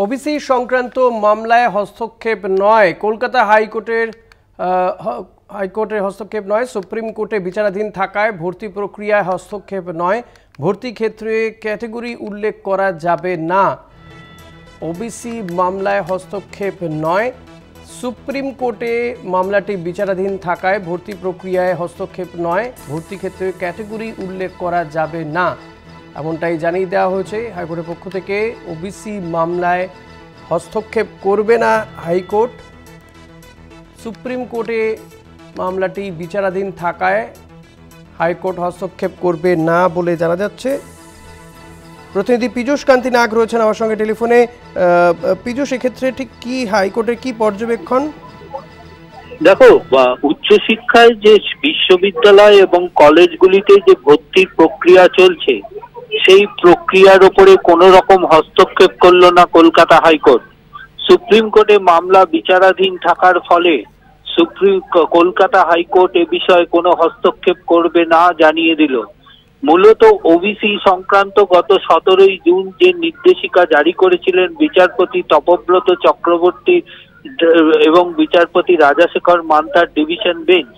OBC সংক্রান্ত মামলায় হস্তক্ষেপ নয়, কলকাতা হাইকোর্টের হস্তক্ষেপ নয়, সুপ্রিম কোর্টে বিচারাধীন থাকায় ভর্তি প্রক্রিয়ায় হস্তক্ষেপ নয়, ভর্তি ক্ষেত্রে ক্যাটাগরি উল্লেখ করা যাবে না। ওবিসি মামলায় হস্তক্ষেপ নয়, সুপ্রিম কোর্টে মামলাটি বিচারাধীন থাকায় ভর্তি প্রক্রিয়ায় হস্তক্ষেপ নয়, ভর্তি ক্ষেত্রে ক্যাটাগরি উল্লেখ করা যাবে না, এমনটাই জানিয়ে দেওয়া হয়েছে হাইকোর্টের পক্ষ থেকে। ওবিসি মামলায় হস্তক্ষেপ করবে না হাইকোর্ট, সুপ্রিম কোর্টে মামলাটি বিচারাধীন থাকায় হাইকোর্ট হস্তক্ষেপ করবে না বলে জানা যাচ্ছে। প্রতিনিধি পীযূষ কান্তি নাগ রয়েছেন আমার সঙ্গে টেলিফোনে। পীযূষ, এক্ষেত্রে ঠিক কি হাইকোর্টের কি পর্যবেক্ষণ? দেখো, উচ্চশিক্ষায় যে বিশ্ববিদ্যালয় এবং কলেজগুলিতে যে ভর্তির প্রক্রিয়া চলছে সেই প্রক্রিয়ার উপরে কোনো রকম হস্তক্ষেপ করলো না কলকাতা হাইকোর্ট। সুপ্রিম কোর্টে মামলা বিচারাধীন থাকার ফলে কলকাতা হাইকোর্ট এ বিষয়ে কোনো হস্তক্ষেপ করবে না জানিয়ে দিল। মূলত ওবিসি সংক্রান্ত গত 17 জুন যে নির্দেশিকা জারি করেছিলেন বিচারপতি তপব্রত চক্রবর্তী এবং বিচারপতি রাজাশেখর মান্তার ডিভিশন বেঞ্চ,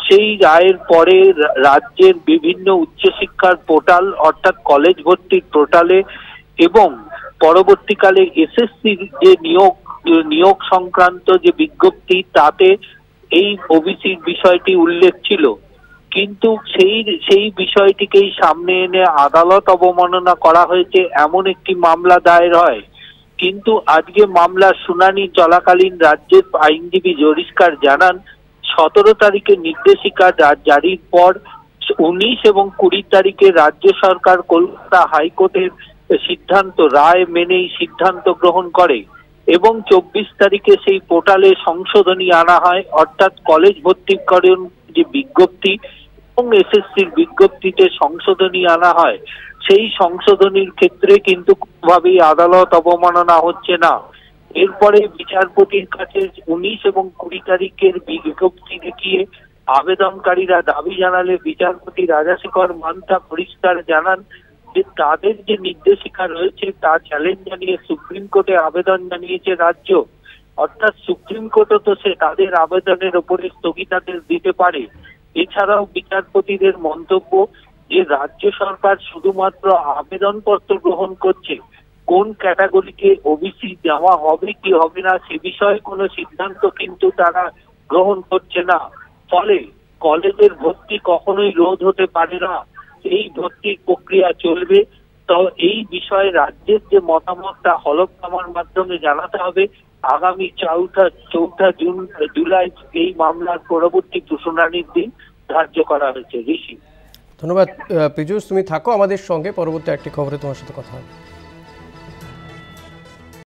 সেই রায়ের পরে রাজ্যের বিভিন্ন উচ্চশিক্ষার পোর্টাল অর্থাৎ কলেজ ভর্তির পোর্টালে এবং পরবর্তীকালে এসএসসির যে নিয়োগ সংক্রান্ত যে বিজ্ঞপ্তি তাতে এই ওবিসির বিষয়টি উল্লেখ ছিল, কিন্তু সেই বিষয়টিকেই সামনে এনে আদালত অবমাননা করা হয়েছে এমন একটি মামলা দায়ের হয়। কিন্তু আজকে মামলার শুনানি চলাকালীন রাজ্যের আইনজীবী জরিস্কার জানান 17 তারিখে নির্দেশিকা জারির পর 19 এবং 20 তারিখে রাজ্য সরকার কলকাতা হাইকোর্টের সিদ্ধান্ত রায় মেনেই সিদ্ধান্ত গ্রহণ করে এবং 24 তারিখে সেই পোর্টালে সংশোধনী আনা হয়, অর্থাৎ কলেজ ভর্তিকরণ যে বিজ্ঞপ্তি এবং এসএসসির বিজ্ঞপ্তিতে সংশোধনী আনা হয়, সেই সংশোধনীর ক্ষেত্রে কিন্তু কোনোভাবেই আদালত অবমাননা হচ্ছে না। এরপরে বিচারপতির কাছে 19 এবং 20 তারিখের বিজ্ঞপ্তি দেখিয়ে আবেদনকারীরা দাবি জানালে বিচারপতি রাজাশেখর মান্তা পরিষ্কার জানান যে তাদের যে নির্দেশিকা রয়েছে তা চ্যালেঞ্জ জানিয়ে সুপ্রিম কোর্টে আবেদন জানিয়েছে রাজ্য, অর্থাৎ সুপ্রিম কোর্টও তো তাদের আবেদনের উপরে স্থগিতাদেশ দিতে পারে। এছাড়াও বিচারপতিদের মন্তব্য যে রাজ্য সরকার শুধুমাত্র আবেদনপত্র গ্রহণ করছে, কোন ক্যাটাগরিকে ওবিসি দেওয়া হবে কি হবে না সে বিষয়ে কোনো সিদ্ধান্ত কিন্তু তারা গ্রহণ করছে না। ফলে কলেজের ভর্তি কখনোই রোধ হতে পারে না, এই ভর্তির প্রক্রিয়া চলবে। তো এই বিষয়ে রাজ্যের যে মতামতটা হলফনামার মাধ্যমে জানাতে হবে। আগামী 4 জুলাই এই মামলার পরবর্তী শুনানির দিন ধার্য করা হয়েছে। ঋষি, ধন্যবাদ পীযূষ, তুমি থাকো আমাদের সঙ্গে, পরবর্তী একটি খবরে তোমার সাথে কথা হবে।